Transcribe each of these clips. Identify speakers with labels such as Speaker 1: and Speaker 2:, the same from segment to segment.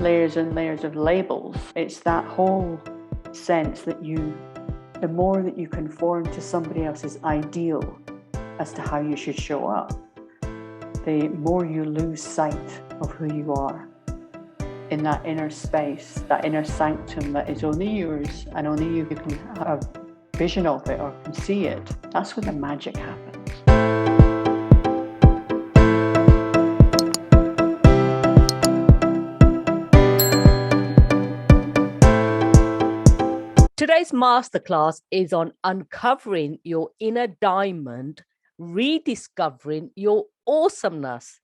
Speaker 1: layers and layers of labels. It's that whole sense that the more that you conform to somebody else's ideal as to how you should show up, the more you lose sight of who you are in that inner space, that inner sanctum that is only yours and only you can have vision of it or can see it. That's where the magic happens.
Speaker 2: Today's masterclass is on uncovering your inner diamond, rediscovering your awesomeness.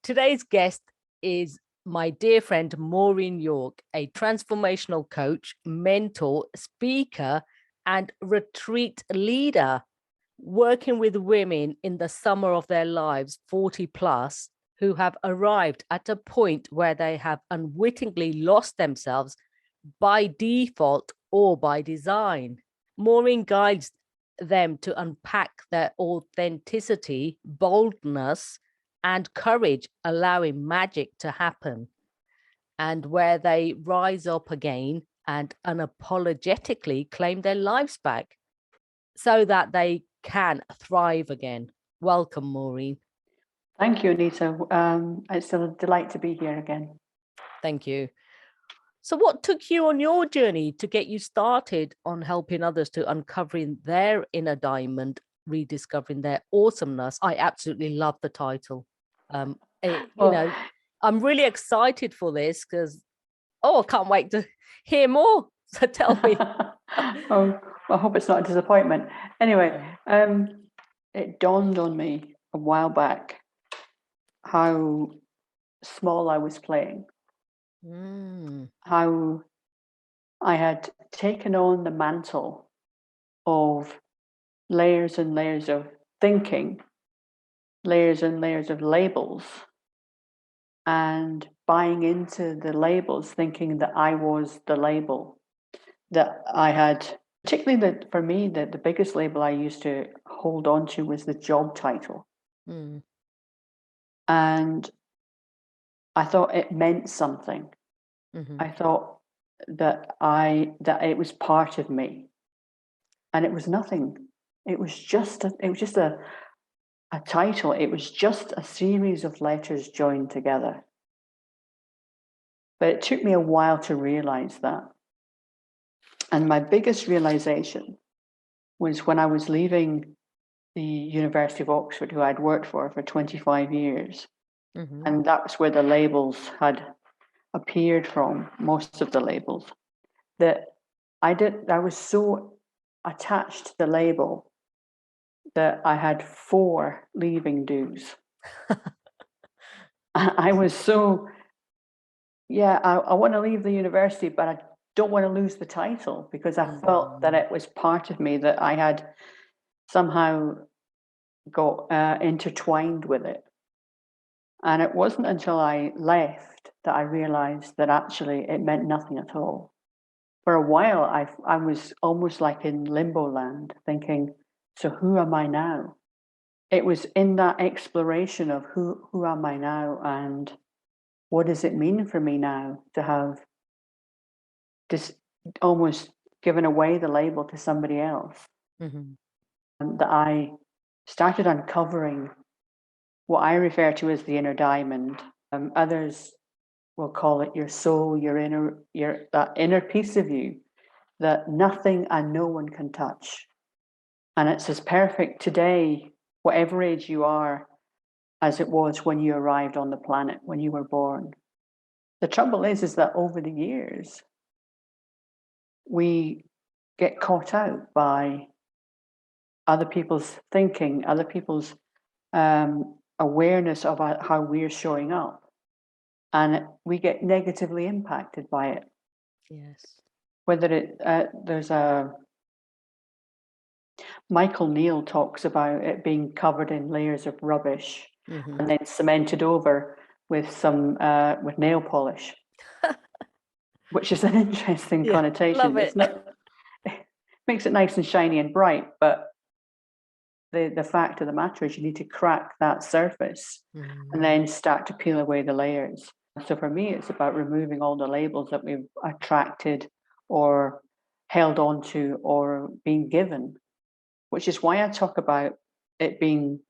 Speaker 2: Today's guest is my dear friend Maureen York, a transformational coach, mentor, speaker, and retreat leader, working with women in the summer of their lives, 40 plus, who have arrived at a point where they have unwittingly lost themselves by default or by design. Maureen guides them to unpack their authenticity, boldness, and courage, allowing magic to happen, and where they rise up again and unapologetically claim their lives back so that they can thrive again. Welcome, Maureen.
Speaker 1: Thank you, Anita. It's a delight to be here again.
Speaker 2: Thank you. So what took you on your journey to get you started on helping others to uncovering their inner diamond, rediscovering their awesomeness? I absolutely love the title. I'm really excited for this because, I can't wait to hear more. So tell me.
Speaker 1: I hope it's not a disappointment. Anyway, it dawned on me a while back how small I was playing. How I had taken on the mantle of layers and layers of thinking, layers and layers of labels, and buying into the labels, thinking that I was the label, that I had, particularly that for me, that the biggest label I used to hold on to was the job title. And I thought it meant something. I thought that it was part of me, and it was nothing. It was just a title. It was just a series of letters joined together. But it took me a while to realize that. And my biggest realization was when I was leaving the University of Oxford, who I'd worked for 25 years. And that's where the labels had appeared from, most of the labels, that I was so attached to the label that I had 4 leaving dues. I was so, I want to leave the university, but I don't want to lose the title because I felt that it was part of me, that I had somehow got intertwined with it. And it wasn't until I left that I realized that actually it meant nothing at all. For a while, I was almost like in limbo land, thinking, so who am I now? It was in that exploration of who am I now, and what does it mean for me now to have just almost given away the label to somebody else. That I started uncovering what I refer to as the inner diamond. Others will call it your soul, that inner piece of you that nothing and no one can touch. And it's as perfect today, whatever age you are, as it was when you arrived on the planet, when you were born. The trouble is that over the years, we get caught out by other people's thinking, other people's awareness of how we're showing up. And we get negatively impacted by it.
Speaker 2: Yes.
Speaker 1: Whether there's Michael Neal talks about it being covered in layers of rubbish and then cemented over with some with nail polish, which is an interesting connotation.
Speaker 2: Love it.
Speaker 1: It makes it nice and shiny and bright, but the fact of the matter is you need to crack that surface and then start to peel away the layers. So for me, it's about removing all the labels that we've attracted or held on to or been given, which is why I talk about it being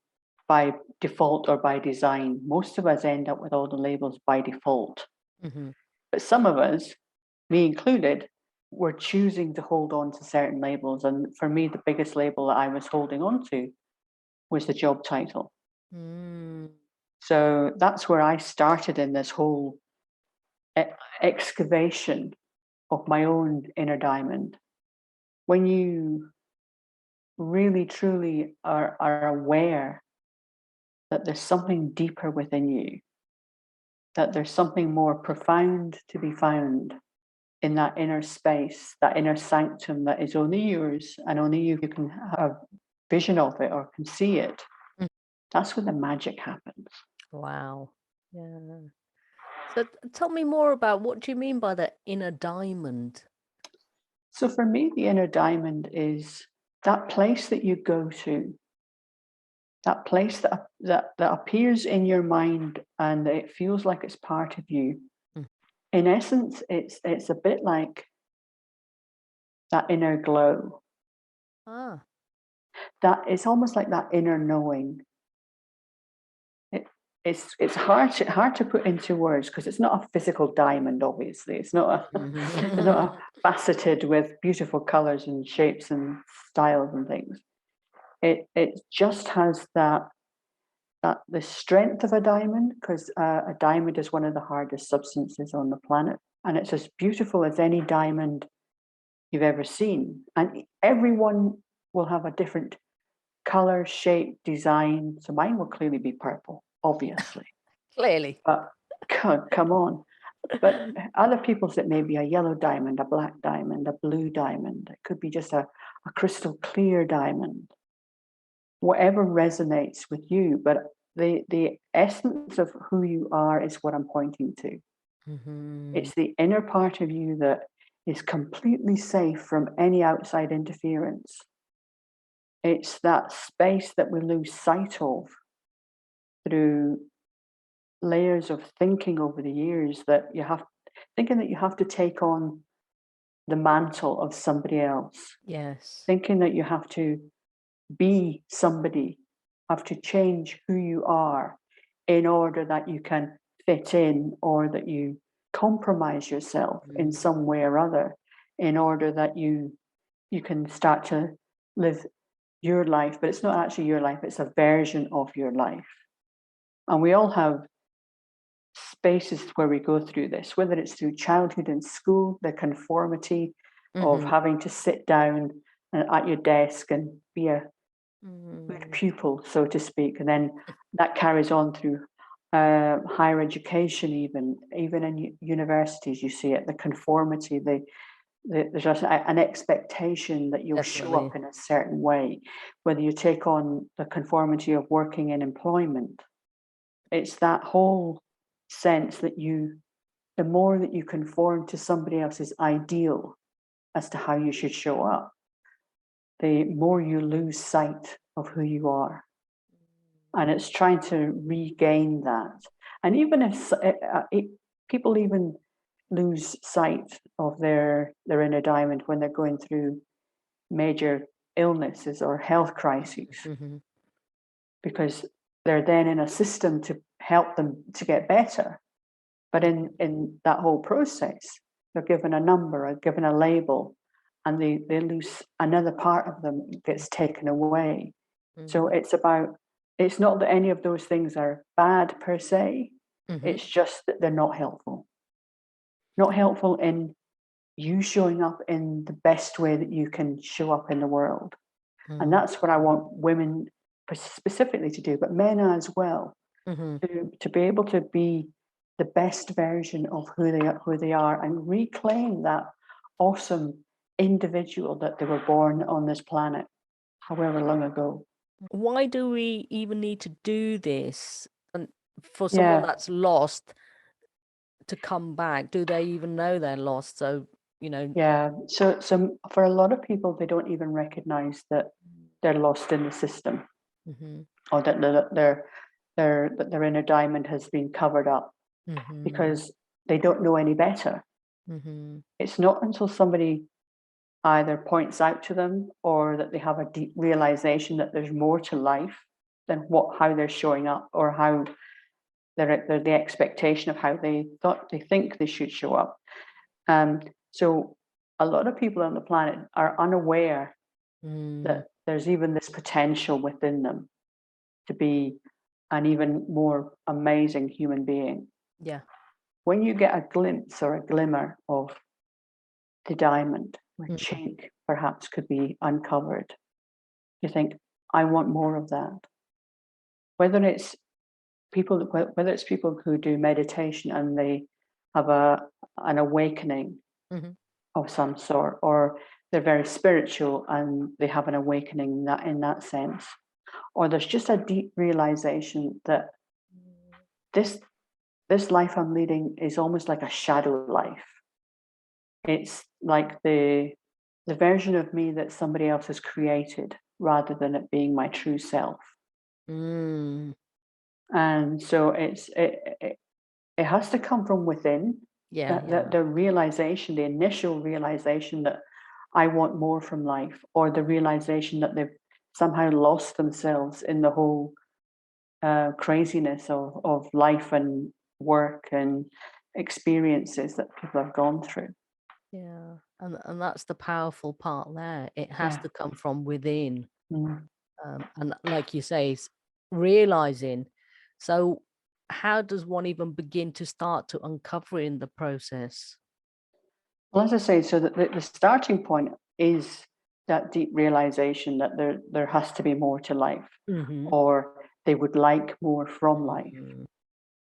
Speaker 1: by default or by design. Most of us end up with all the labels by default.
Speaker 2: Mm-hmm.
Speaker 1: But some of us, me included, were choosing to hold on to certain labels. And for me, the biggest label that I was holding on to was the job title.
Speaker 2: Mm.
Speaker 1: So that's where I started in this whole excavation of my own inner diamond. When you really truly are aware that there's something deeper within you, that there's something more profound to be found in that inner space, that inner sanctum that is only yours and only you can have vision of it or can see it,
Speaker 2: Mm.
Speaker 1: that's when the magic happens.
Speaker 2: Wow. Yeah. So tell me more about what do you mean by the inner diamond?
Speaker 1: So for me, the inner diamond is that place that you go to, that place that appears in your mind and it feels like it's part of you.
Speaker 2: Mm.
Speaker 1: In essence, it's a bit like that inner glow.
Speaker 2: Ah.
Speaker 1: That it's almost like that inner knowing. It's hard to put into words because it's not a physical diamond. Obviously, it's not it's not a faceted with beautiful colors and shapes and styles and things. It just has that the strength of a diamond, because a diamond is one of the hardest substances on the planet, and it's as beautiful as any diamond you've ever seen. And everyone will have a different color, shape, design. So mine will clearly be purple, obviously.
Speaker 2: Clearly.
Speaker 1: But come on. But other people's, it may be a yellow diamond, a black diamond, a blue diamond. It could be just a crystal clear diamond. Whatever resonates with you, but the essence of who you are is what I'm pointing to.
Speaker 2: Mm-hmm.
Speaker 1: It's the inner part of you that is completely safe from any outside interference. It's that space that we lose sight of through layers of thinking over the years, that you have thinking that you have to take on the mantle of somebody else,
Speaker 2: Yes.
Speaker 1: thinking that you have to be somebody, have to change who you are in order that you can fit in, or that you compromise yourself in some way or other in order that you can start to live your life. But it's not actually your life, it's a version of your life. And we all have spaces where we go through this, whether it's through childhood and school, the conformity of having to sit down at your desk and be a good pupil, so to speak, and then that carries on through higher education, even in universities. You see it, the conformity, there's just an expectation that you'll show up in a certain way, whether you take on the conformity of working in employment. It's that whole sense that the more that you conform to somebody else's ideal as to how you should show up, the more you lose sight of who you are. And it's trying to regain that. And even if people even lose sight of their inner diamond when they're going through major illnesses or health crises, because they're then in a system to help them to get better. But in that whole process, they're given a number, or given a label, and they lose another part of them gets taken away. So it's not that any of those things are bad per se. It's just that they're not helpful. Not helpful in you showing up in the best way that you can show up in the world. And that's what I want women specifically to do, but men as well, to be able to be the best version of who they are and reclaim that awesome individual that they were born on this planet, however long ago.
Speaker 2: Why do we even need to do this? And for someone that's lost to come back, do they even know they're lost? So,
Speaker 1: Yeah. So for a lot of people, they don't even recognize that they're lost in the system, or that their inner diamond has been covered up. because they don't know any better. It's not until somebody either points out to them or that they have a deep realization that there's more to life than how they're showing up, or how they're the expectation of how they think they should show up. So a lot of people on the planet are unaware that there's even this potential within them to be an even more amazing human being.
Speaker 2: Yeah.
Speaker 1: When you get a glimpse or a glimmer of the diamond, where chink perhaps could be uncovered, you think, I want more of that. Whether it's people who do meditation and they have an awakening of some sort, or they're very spiritual and they have an awakening in that sense, or there's just a deep realization that this life I'm leading is almost like a shadow life. It's like the version of me that somebody else has created, rather than it being my true self. And so it has to come from within. The realization, the initial realization that I want more from life, or the realization that they've somehow lost themselves in the whole craziness of life and work and experiences that people have gone through.
Speaker 2: Yeah, and that's the powerful part there. It has to come from within. And like you say, it's realizing. So how does one even begin to start to uncover in the process?
Speaker 1: Well, as I say, so that the starting point is that deep realization that there has to be more to life, or they would like more from life,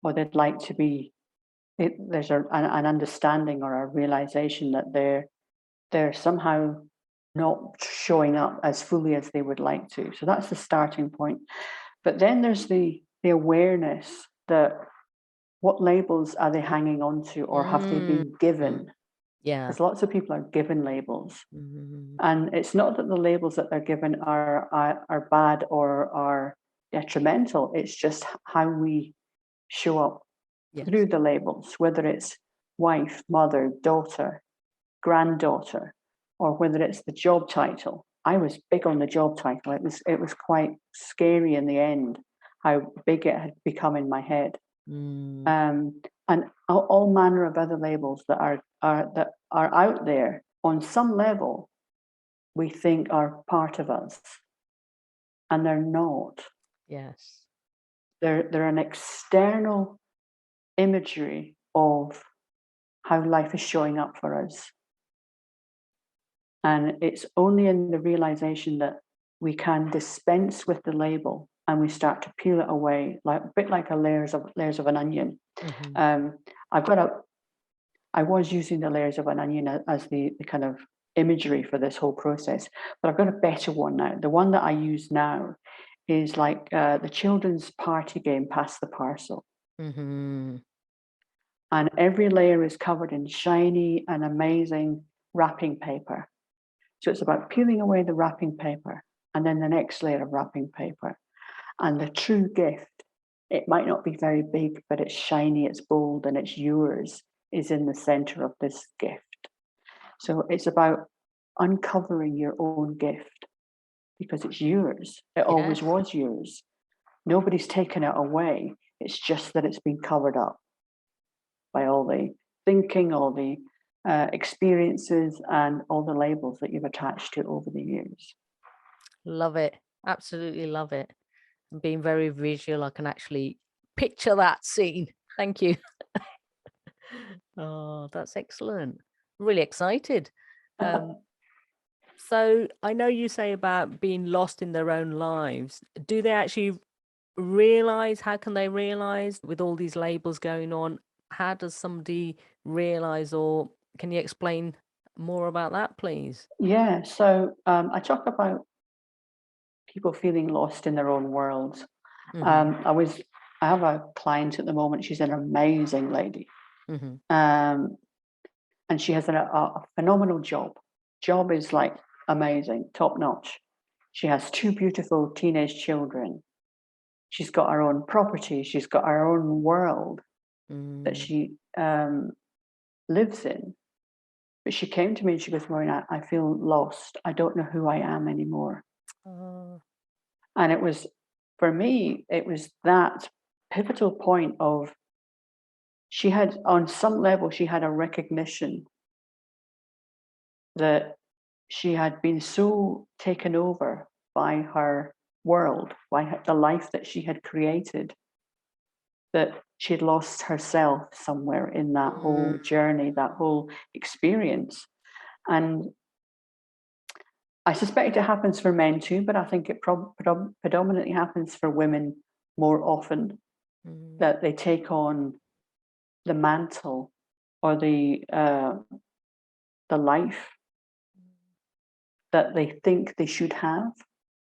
Speaker 1: or they'd like to be. There's an understanding or a realization that they're somehow not showing up as fully as they would like to. So that's the starting point. But then there's the awareness that what labels are they hanging on to, or have they been given?
Speaker 2: Yeah.
Speaker 1: Because lots of people are given labels. And it's not that the labels that they're given are bad or are detrimental. It's just how we show up through the labels, whether it's wife, mother, daughter, granddaughter, or whether it's the job title. I was big on the job title. It was quite scary in the end how big it had become in my head. And all manner of other labels that are out there on some level we think are part of us, and they're not.
Speaker 2: Yes.
Speaker 1: They're an external imagery of how life is showing up for us. And it's only in the realization that we can dispense with the label and we start to peel it away, like a bit like layers of an onion. I was using the layers of an onion as the kind of imagery for this whole process, but I've got a better one now. The one that I use now is like the children's party game, Pass the Parcel. And every layer is covered in shiny and amazing wrapping paper. So it's about peeling away the wrapping paper and then the next layer of wrapping paper. And the true gift, it might not be very big, but it's shiny, it's bold, and it's yours, is in the center of this gift. So it's about uncovering your own gift because it's yours. It always was yours. Nobody's taken it away. It's just that it's been covered up by all the thinking, all the experiences, and all the labels that you've attached to over the years.
Speaker 2: Love it. Absolutely love it. Being very visual, I can actually picture that scene. Thank you. Oh, that's excellent. Really excited. So I know you say about being lost in their own lives. Do they actually realize? How can they realize with all these labels going on? How does somebody realize, or can you explain more about that, please?
Speaker 1: Yeah, so I talk about people feeling lost in their own worlds. I have a client at the moment. She's an amazing lady, and she has a phenomenal job. Job is like amazing, top notch. She has 2 beautiful teenage children. She's got her own property. She's got her own world. that she lives in. But she came to me and she goes, Maureen, I feel lost. I don't know who I am anymore.
Speaker 2: Oh.
Speaker 1: And it was, for me, it was that pivotal point of, she had, on some level, she had a recognition that she had been so taken over by her world, by the life that she had created, that she had lost herself somewhere in that whole journey, that whole experience. And I suspect it happens for men too, but I think it predominantly happens for women more often, that they take on the mantle or the life that they think they should have.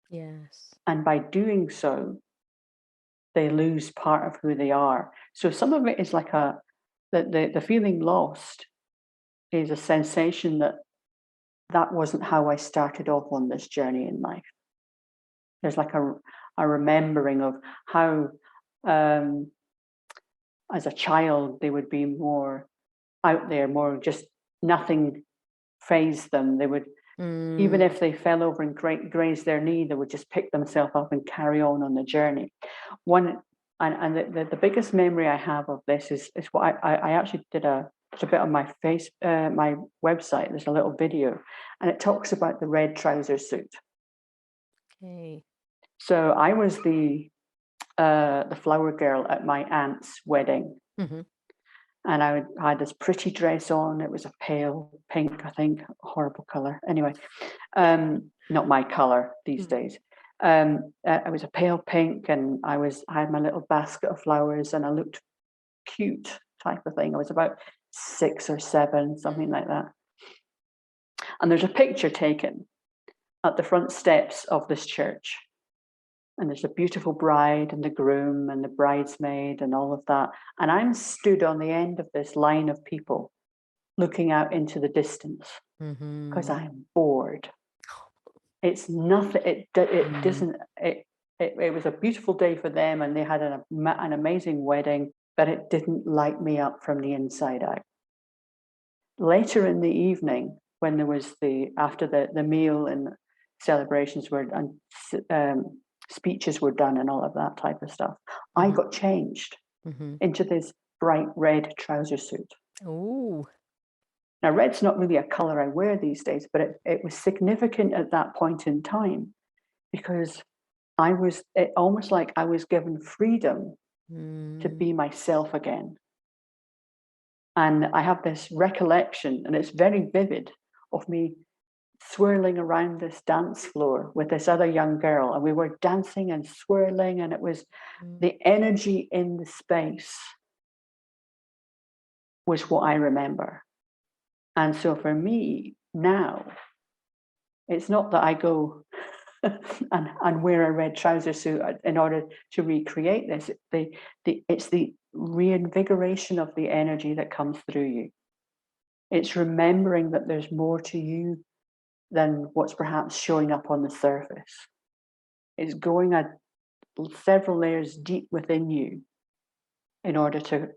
Speaker 2: Yes.
Speaker 1: And by doing so, they lose part of who they are. So some of it is like the feeling lost is a sensation that wasn't how I started off on this journey in life. There's like a remembering of how, as a child, they would be more out there, more just nothing fazed them. They would, even if they fell over and grazed their knee, they would just pick themselves up and carry on the journey. The biggest memory I have of this is what I actually did a bit on my my website. There's a little video, and it talks about the red trouser suit.
Speaker 2: Okay.
Speaker 1: So I was the flower girl at my aunt's wedding. And I had this pretty dress on. It was a pale pink, I think, horrible color. Anyway, not my color these days. It was a pale pink, and I had my little basket of flowers, and I looked cute, type of thing. I was about 6 or 7, something like that. And there's a picture taken at the front steps of this church. And there's a beautiful bride and the groom and the bridesmaid and all of that. And I'm stood on the end of this line of people looking out into the distance because I'm bored. It's nothing, it doesn't, it was a beautiful day for them, and they had an amazing wedding, but it didn't light me up from the inside out. Later in the evening, when there was after the meal and celebrations were and speeches were done and all of that type of stuff, I got changed into this bright red trouser suit.
Speaker 2: Oh.
Speaker 1: Now, red's not really a color I wear these days, but it was significant at that point in time because almost like I was given freedom to be myself again. And I have this recollection, and it's very vivid, of me swirling around this dance floor with this other young girl, and we were dancing and swirling, and it was the energy in the space was what I remember. And so for me now, it's not that I go and wear a red trouser suit in order to recreate this. It's the reinvigoration of the energy that comes through you. It's remembering that there's more to you than what's perhaps showing up on the surface. It's going several layers deep within you in order to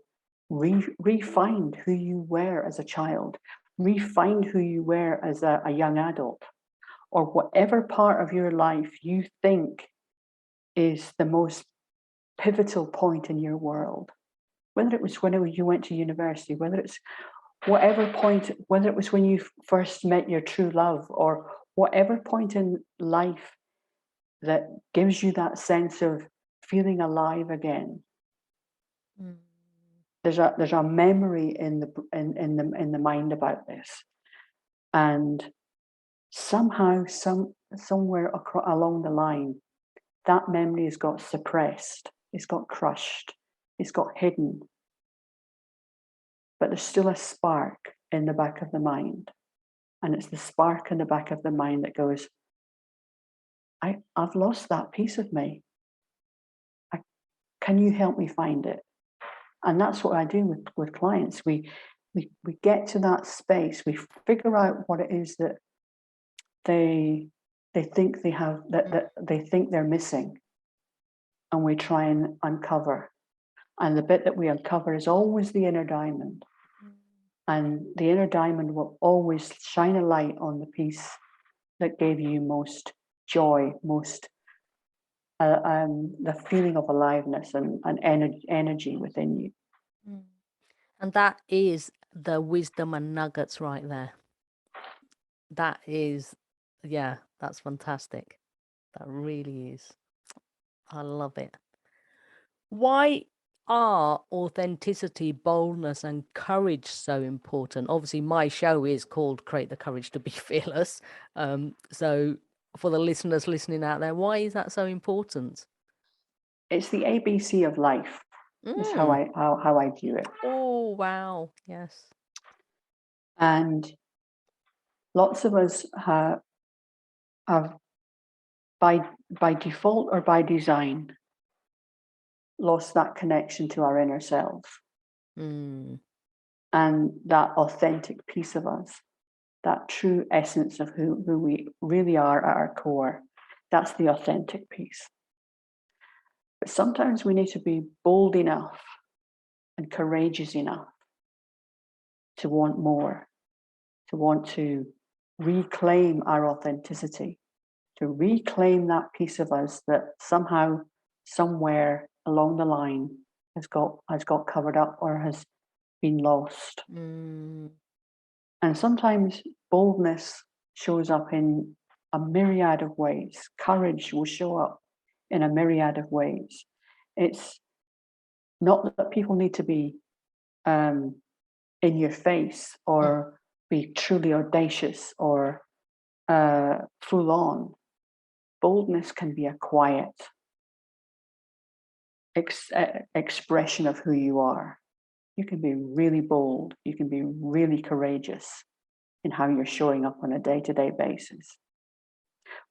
Speaker 1: re-find who you were as a child, re-find who you were as a young adult, or whatever part of your life you think is the most pivotal point in your world. Whether it was when you went to university, whether it's whatever point, whether it was when you first met your true love, or whatever point in life that gives you that sense of feeling alive again. There's a memory in the mind about this, and somehow, somewhere along the line, that memory has got suppressed, it's got crushed, it's got hidden. But there's still a spark in the back of the mind. And it's the spark in the back of the mind that goes, I've lost that piece of me. Can you help me find it? And that's what I do with clients. We get to that space, we figure out what it is that they think they have, that they think they're missing. And we try and uncover. And the bit that we uncover is always the inner diamond. And the inner diamond will always shine a light on the piece that gave you most joy, most the feeling of aliveness and energy within you.
Speaker 2: And that is the wisdom and nuggets right there. That is, yeah, that's fantastic. That really is. I love it. Why are authenticity, boldness, and courage so important? Obviously, my show is called Create the Courage to Be Fearless. So for the listeners listening out there, why is that so important?
Speaker 1: It's the ABC of life. Is how I view it.
Speaker 2: Oh, wow. Yes.
Speaker 1: And lots of us have by default or by design lost that connection to our inner selves and that authentic piece of us, that true essence of who we really are at our core. That's the authentic piece. But sometimes we need to be bold enough and courageous enough to want more, to want to reclaim our authenticity, to reclaim that piece of us that somehow, somewhere along the line has got covered up or has been lost. And sometimes boldness shows up in a myriad of ways. Courage will show up in a myriad of ways. It's not that people need to be in your face or be truly audacious or full on. Boldness can be a quiet expression of who you are. You can be really bold. You can be really courageous in how you're showing up on a day-to-day basis.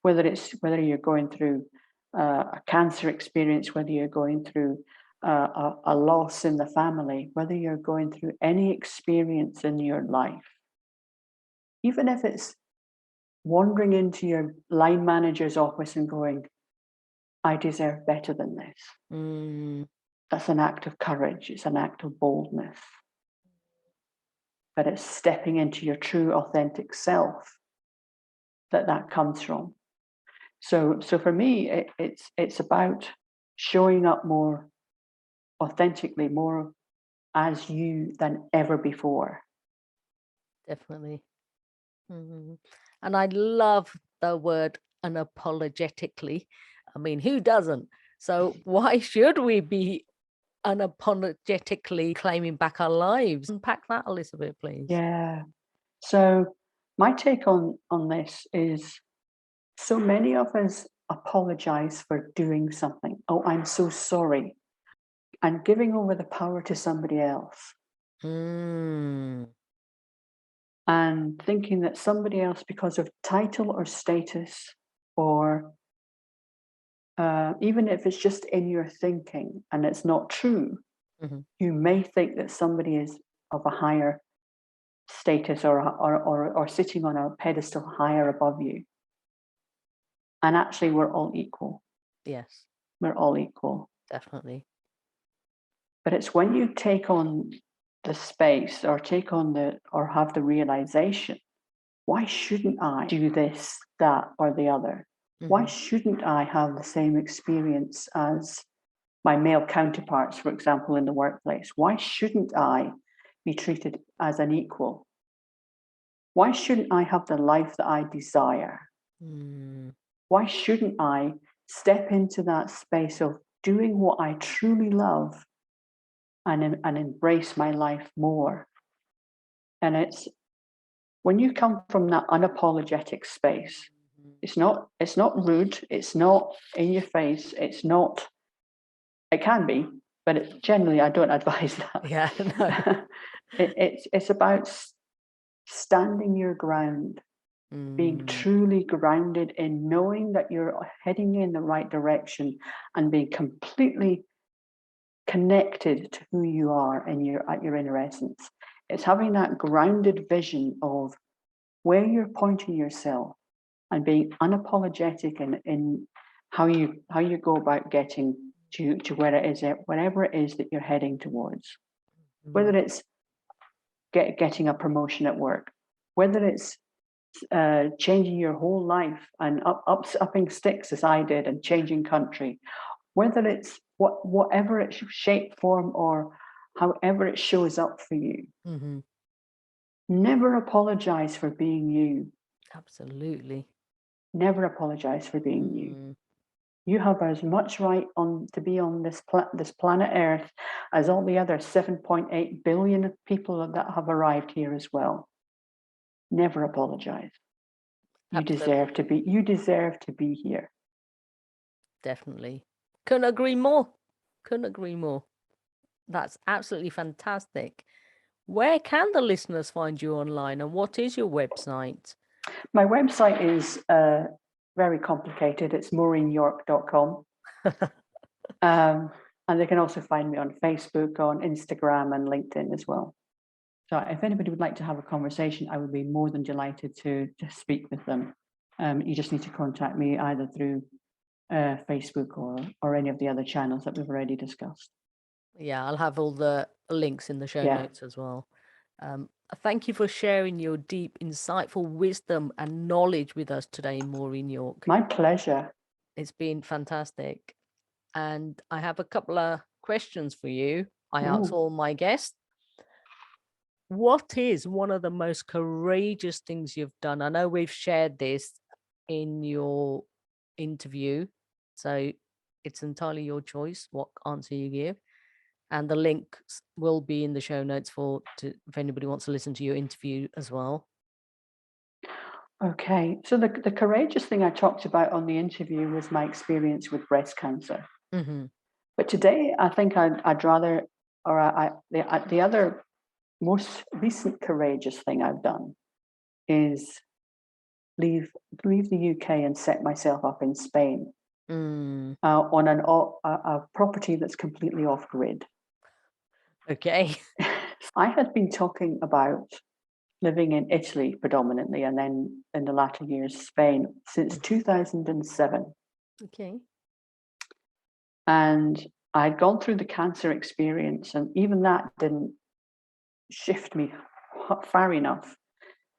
Speaker 1: Whether you're going through a cancer experience, whether you're going through a loss in the family, whether you're going through any experience in your life, even if it's wandering into your line manager's office and going, I deserve better than this. That's an act of courage. It's an act of boldness. But it's stepping into your true, authentic self that comes from. So for me, it's about showing up more authentically, more as you than ever before.
Speaker 2: Definitely. And I love the word unapologetically. I mean, who doesn't? So why should we be unapologetically claiming back our lives? Unpack that a little bit, please.
Speaker 1: Yeah. So my take on this is, so many of us apologize for doing something. Oh, I'm so sorry. And giving over the power to somebody else. And thinking that somebody else, because of title or status, or even if it's just in your thinking and it's not true, you may think that somebody is of a higher status or sitting on a pedestal higher above you. And actually, we're all equal.
Speaker 2: Yes.
Speaker 1: We're all equal.
Speaker 2: Definitely.
Speaker 1: But it's when you take on the space or have the realization, why shouldn't I do this, that, or the other? Why shouldn't I have the same experience as my male counterparts, for example, in the workplace? Why shouldn't I be treated as an equal? Why shouldn't I have the life that I desire? Why shouldn't I step into that space of doing what I truly love and embrace my life more? And it's when you come from that unapologetic space, it's not rude, it's not in your face, it can be, but generally I don't advise that.
Speaker 2: Yeah, no.
Speaker 1: It's about standing your ground, being truly grounded in knowing that you're heading in the right direction and being completely connected to who you are at your inner essence. It's having that grounded vision of where you're pointing yourself and being unapologetic in how you go about getting to where it is, whatever it is that you're heading towards, whether it's getting a promotion at work, whether it's changing your whole life and upping sticks as I did and changing country, whether it's whatever its shape, form, or however it shows up for you. Never apologize for being you.
Speaker 2: Absolutely.
Speaker 1: Never apologize for being you. You have as much right to be on this planet Earth as all the other 7.8 billion people that have arrived here as well. Never apologize. You deserve to be. You deserve to be here.
Speaker 2: Definitely. Couldn't agree more. Couldn't agree more. That's absolutely fantastic. Where can the listeners find you online, and what is your website?
Speaker 1: My website is very complicated. It's maureenyork.com. And they can also find me on Facebook, on Instagram, and LinkedIn as well. So if anybody would like to have a conversation, I would be more than delighted to speak with them. You just need to contact me either through Facebook or any of the other channels that we've already discussed.
Speaker 2: Yeah, I'll have all the links in the show notes as well. Thank you for sharing your deep, insightful wisdom and knowledge with us today, Maureen York.
Speaker 1: My pleasure.
Speaker 2: It's been fantastic. And I have a couple of questions for you. I ask all my guests. What is one of the most courageous things you've done? I know we've shared this in your interview, so it's entirely your choice what answer you give. And the links will be in the show notes if anybody wants to listen to your interview as well.
Speaker 1: Okay, so the courageous thing I talked about on the interview was my experience with breast cancer. But today, I think I'd rather, or the other most recent courageous thing I've done is leave the UK and set myself up in Spain on a property that's completely off grid.
Speaker 2: Okay.
Speaker 1: I had been talking about living in Italy predominantly, and then in the latter years Spain, since 2007.
Speaker 2: Okay.
Speaker 1: And I'd gone through the cancer experience, and even that didn't shift me far enough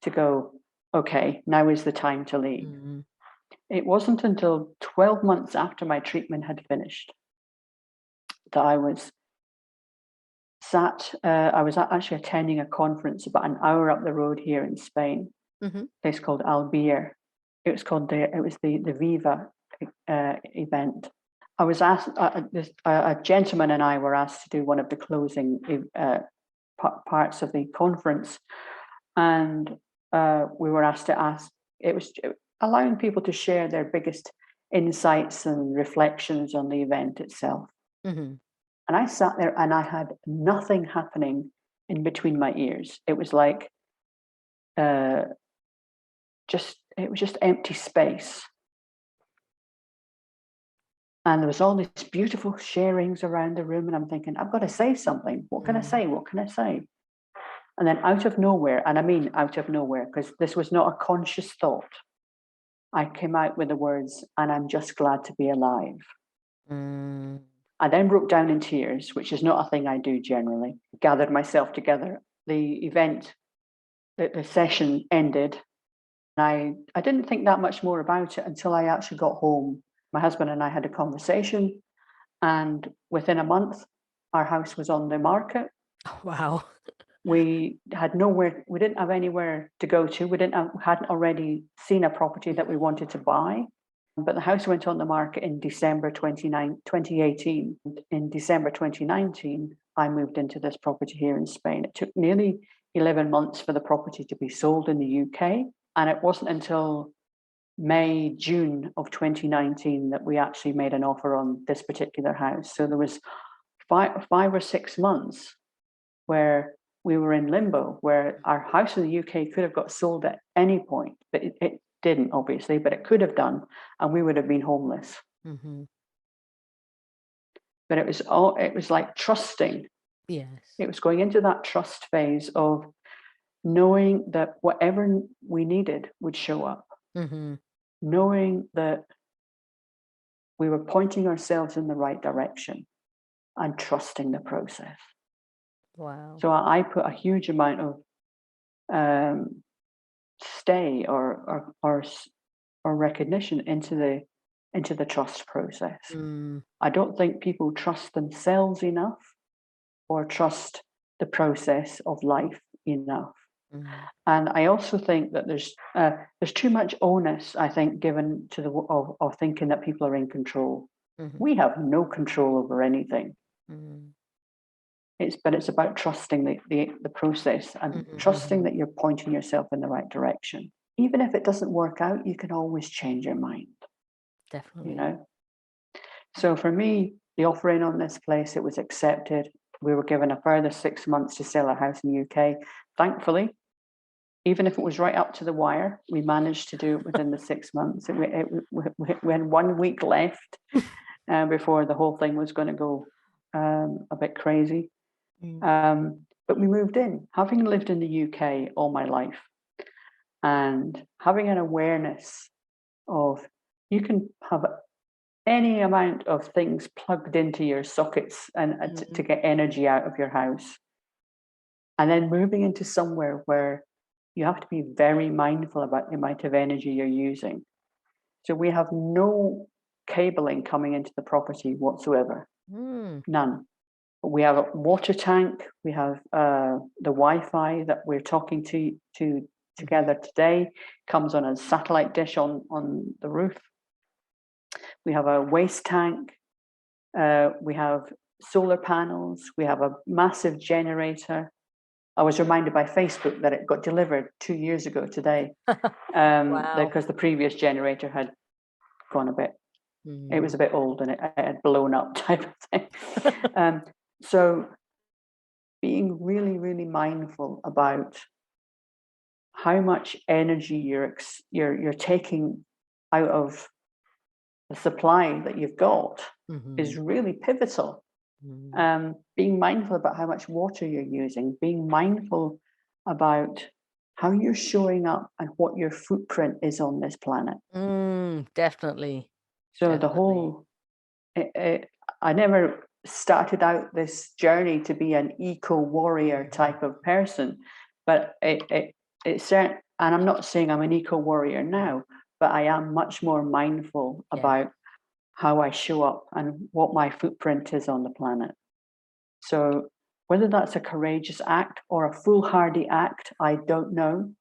Speaker 1: to go, okay, now is the time to leave. It wasn't until 12 months after my treatment had finished that I was actually attending a conference about an hour up the road here in Spain, a place called Albier. It was the Viva event. I was asked, a gentleman and I were asked to do one of the closing parts of the conference, and we were asked to ask. It was allowing people to share their biggest insights and reflections on the event itself. And I sat there and I had nothing happening in between my ears. It was like it was just empty space. And there was all these beautiful sharings around the room, and I'm thinking, I've got to say something. What can I say? What can I say? And then out of nowhere, and I mean out of nowhere, because this was not a conscious thought, I came out with the words, "And I'm just glad to be alive." I then broke down in tears, which is not a thing I do generally. Gathered myself together. The event, the session ended. And I didn't think that much more about it until I actually got home. My husband and I had a conversation, and within a month, our house was on the market.
Speaker 2: Wow.
Speaker 1: We didn't have anywhere to go to. We hadn't already seen a property that we wanted to buy. But the house went on the market in December 2018. In December 2019, I moved into this property here in Spain. It took nearly 11 months for the property to be sold in the UK. And it wasn't until May, June of 2019 that we actually made an offer on this particular house. So there was five or 6 months where we were in limbo, where our house in the UK could have got sold at any point, but it didn't, obviously, but it could have done, and we would have been homeless. But it was like trusting.
Speaker 2: Yes.
Speaker 1: It was going into that trust phase of knowing that whatever we needed would show up. Knowing that we were pointing ourselves in the right direction and trusting the process.
Speaker 2: Wow.
Speaker 1: So I put a huge amount of stay or recognition into the trust process. I don't think people trust themselves enough or trust the process of life enough. And I also think that there's too much onus, I think, given to of thinking that people are in control. We have no control over anything. It's about trusting the process and trusting that you're pointing yourself in the right direction. Even if it doesn't work out, you can always change your mind.
Speaker 2: Definitely.
Speaker 1: You know. So for me, the offering on this place, it was accepted. We were given a further 6 months to sell our house in the UK. Thankfully, even if it was right up to the wire, we managed to do it within the 6 months. We had 1 week left before the whole thing was going to go a bit crazy. But we moved in, having lived in the UK all my life and having an awareness of you can have any amount of things plugged into your sockets and to get energy out of your house. And then moving into somewhere where you have to be very mindful about the amount of energy you're using. So we have no cabling coming into the property whatsoever. None. We have a water tank. We have the Wi-Fi that we're talking to together today comes on a satellite dish on the roof. We have a waste tank. We have solar panels. We have a massive generator. I was reminded by Facebook that it got delivered 2 years ago today, because the previous generator had gone a bit. It was a bit old and it had blown up, type of thing. So, being really, really mindful about how much energy you're taking out of the supply that you've got is really pivotal. Being mindful about how much water you're using, being mindful about how you're showing up and what your footprint is on this planet.
Speaker 2: Definitely.
Speaker 1: So
Speaker 2: definitely.
Speaker 1: the whole, I never started out this journey to be an eco warrior type of person, but it's certain, and I'm not saying I'm an eco warrior now, but I am much more mindful about how I show up and what my footprint is on the planet. So whether that's a courageous act or a foolhardy act, I don't know.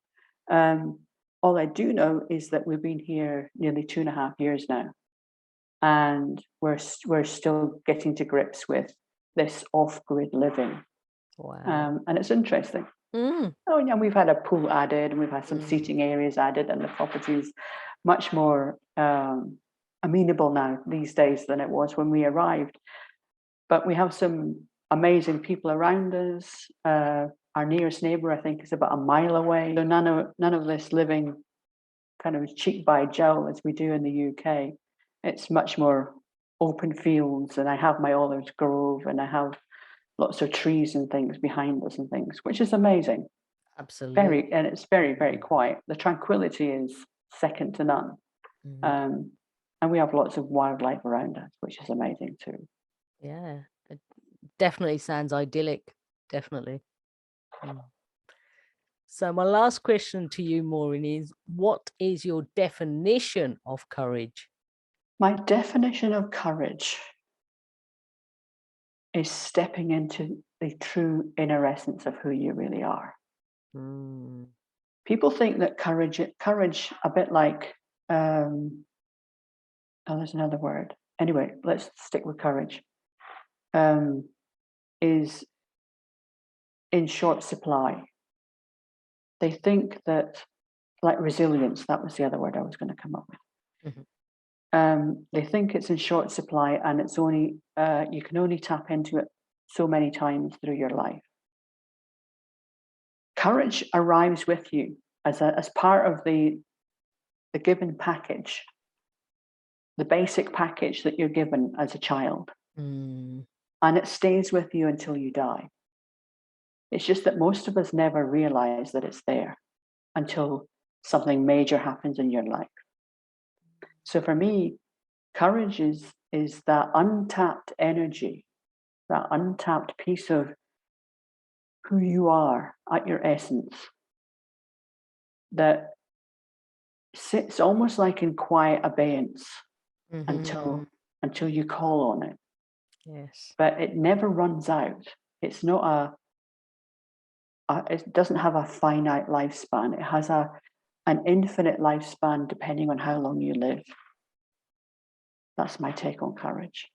Speaker 1: All I do know is that we've been here nearly 2.5 years now, and we're still getting to grips with this off-grid living.
Speaker 2: Wow.
Speaker 1: And it's interesting. Oh, yeah, we've had a pool added, and we've had some seating areas added, and the property is much more amenable now these days than it was when we arrived. But we have some amazing people around us. Our nearest neighbour, I think, is about a mile away. So none of this living kind of cheek by jowl as we do in the UK. It's much more open fields, and I have my olive grove, and I have lots of trees and things behind us and things, which is amazing.
Speaker 2: Absolutely.
Speaker 1: And it's very, very quiet. The tranquility is second to none. And we have lots of wildlife around us, which is amazing too.
Speaker 2: Yeah, it definitely sounds idyllic. Definitely. So my last question to you, Maureen, is what is your definition of courage?
Speaker 1: My definition of courage is stepping into the true inner essence of who you really are. People think that courage, a bit like, oh, there's another word. Anyway, let's stick with courage. Is in short supply. They think that, like resilience, that was the other word I was going to come up with. They think it's in short supply, and it's only you can only tap into it so many times through your life. Courage arrives with you as part of the given package, the basic package that you're given as a child, and it stays with you until you die. It's just that most of us never realize that it's there until something major happens in your life. So for me, courage is that untapped energy, that untapped piece of who you are at your essence, that sits almost like in quiet abeyance until you call on it.
Speaker 2: Yes.
Speaker 1: But it never runs out. It's not it doesn't have a finite lifespan. It has an infinite lifespan depending on how long you live. That's my take on courage.